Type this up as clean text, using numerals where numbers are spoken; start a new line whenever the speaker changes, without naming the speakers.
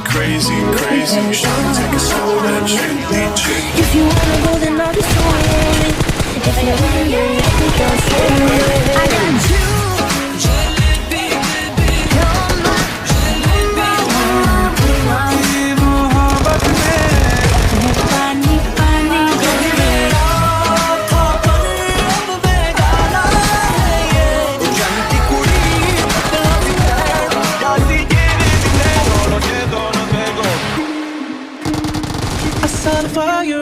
crazy, crazy. Shawty, take it slow and gently, gently.
If you wanna go, then I'll be sorry. If you're hungry, I think I'll stay. I got you.
I saw the fire